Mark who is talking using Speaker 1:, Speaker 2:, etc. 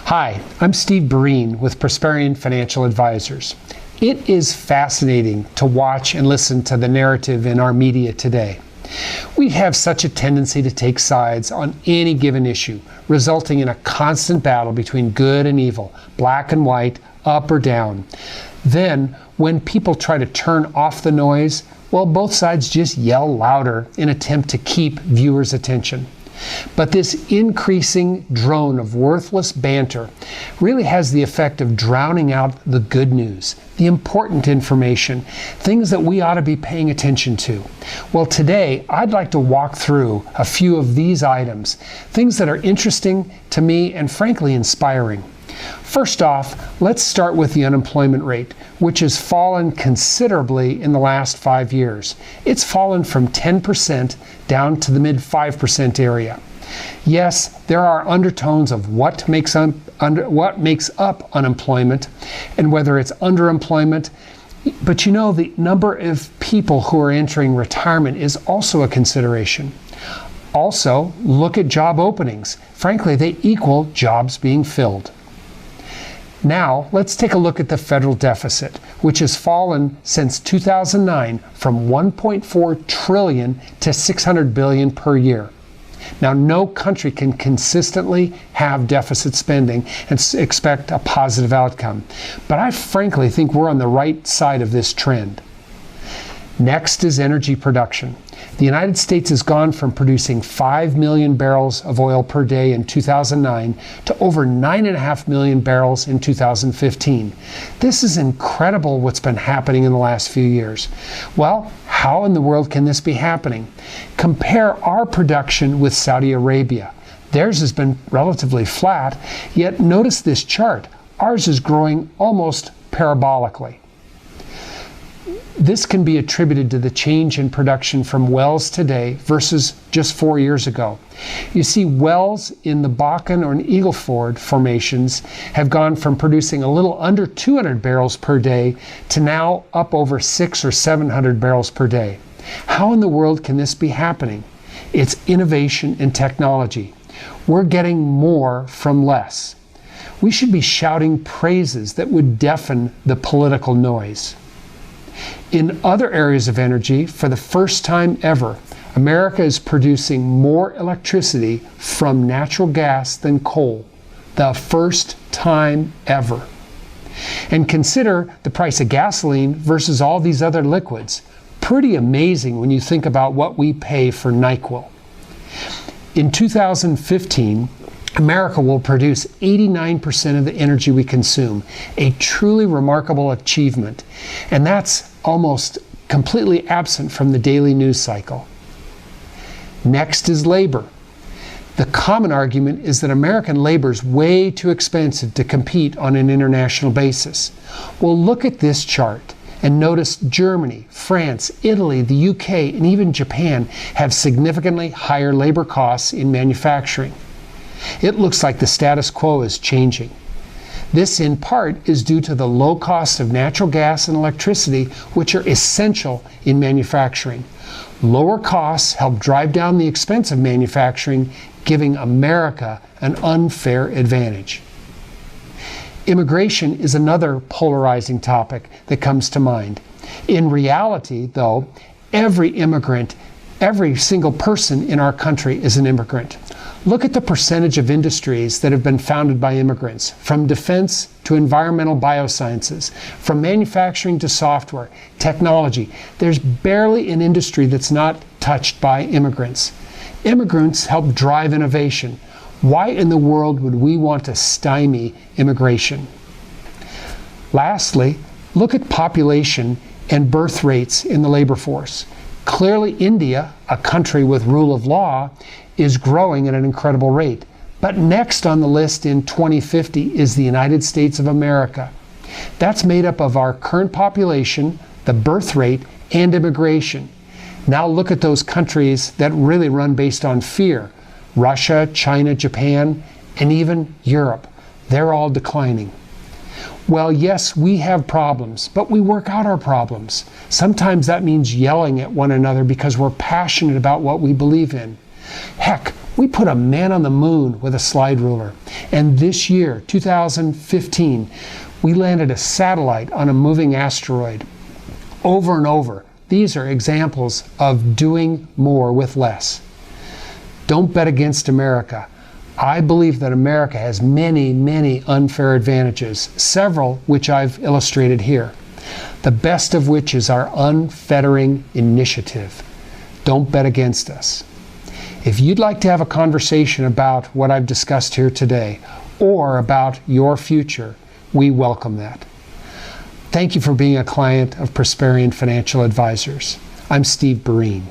Speaker 1: Hi, I'm Steve Breen with Prosperion Financial Advisors. It is fascinating to watch and listen to the narrative in our media today. We have such a tendency to take sides on any given issue, resulting in a constant battle between good and evil, black and white, up or down. Then, when people try to turn off the noise, well, both sides just yell louder in an attempt to keep viewers' attention. But this increasing drone of worthless banter really has the effect of drowning out the good news, the important information, things that we ought to be paying attention to. Well, today I'd like to walk through a few of these items, things that are interesting to me and frankly inspiring. First off, let's start with the unemployment rate, which has fallen considerably in the last 5 years. It's fallen from 10% down to the mid 5% area. Yes, there are undertones of what makes up unemployment and whether it's underemployment, but you know, the number of people who are entering retirement is also a consideration. Also, look at job openings. Frankly, they equal jobs being filled. Now, let's take a look at the federal deficit, which has fallen since 2009 from 1.4 trillion to 600 billion per year. Now, no country can consistently have deficit spending and expect a positive outcome, but I frankly think we're on the right side of this trend. Next is energy production. The United States has gone from producing 5 million barrels of oil per day in 2009 to over 9.5 million barrels in 2015. This is incredible what's been happening in the last few years. Well, how in the world can this be happening? Compare our production with Saudi Arabia. Theirs has been relatively flat, yet notice this chart. Ours is growing almost parabolically. This can be attributed to the change in production from wells today versus just 4 years ago. You see, wells in the Bakken or Eagle Ford formations have gone from producing a little under 200 barrels per day to now up over 600 or 700 barrels per day. How in the world can this be happening? It's innovation and technology. We're getting more from less. We should be shouting praises that would deafen the political noise. In other areas of energy, for the first time ever, America is producing more electricity from natural gas than coal. The first time ever. And consider the price of gasoline versus all these other liquids. Pretty amazing when you think about what we pay for NyQuil. In 2015, America will produce 89% of the energy we consume, a truly remarkable achievement, and that's almost completely absent from the daily news cycle. Next is labor. The common argument is that American labor is way too expensive to compete on an international basis. Well, look at this chart and notice Germany, France, Italy, the UK, and even Japan have significantly higher labor costs in manufacturing. It looks like the status quo is changing. This, in part, is due to the low cost of natural gas and electricity, which are essential in manufacturing. Lower costs help drive down the expense of manufacturing, giving America an unfair advantage. Immigration is another polarizing topic that comes to mind. In reality, though, every single person in our country is an immigrant. Look at the percentage of industries that have been founded by immigrants, from defense to environmental biosciences, from manufacturing to software, technology. There's barely an industry that's not touched by immigrants. Immigrants help drive innovation. Why in the world would we want to stymie immigration? Lastly, look at population and birth rates in the labor force. Clearly, India, a country with rule of law, is growing at an incredible rate. But next on the list in 2050 is the United States of America. That's made up of our current population, the birth rate, and immigration. Now look at those countries that really run based on fear. Russia, China, Japan, and even Europe. They're all declining. Well, yes, we have problems, but we work out our problems. Sometimes that means yelling at one another because we're passionate about what we believe in. Heck, We put a man on the moon with a slide ruler. And this year, 2015, we landed a satellite on a moving asteroid. Over and over, these are examples of doing more with less. Don't bet against America. I believe that America has many, many unfair advantages, several which I've illustrated here. The best of which is our unfettering initiative. Don't bet against us. If you'd like to have a conversation about what I've discussed here today, or about your future, we welcome that. Thank you for being a client of Prosperion Financial Advisors. I'm Steve Breen.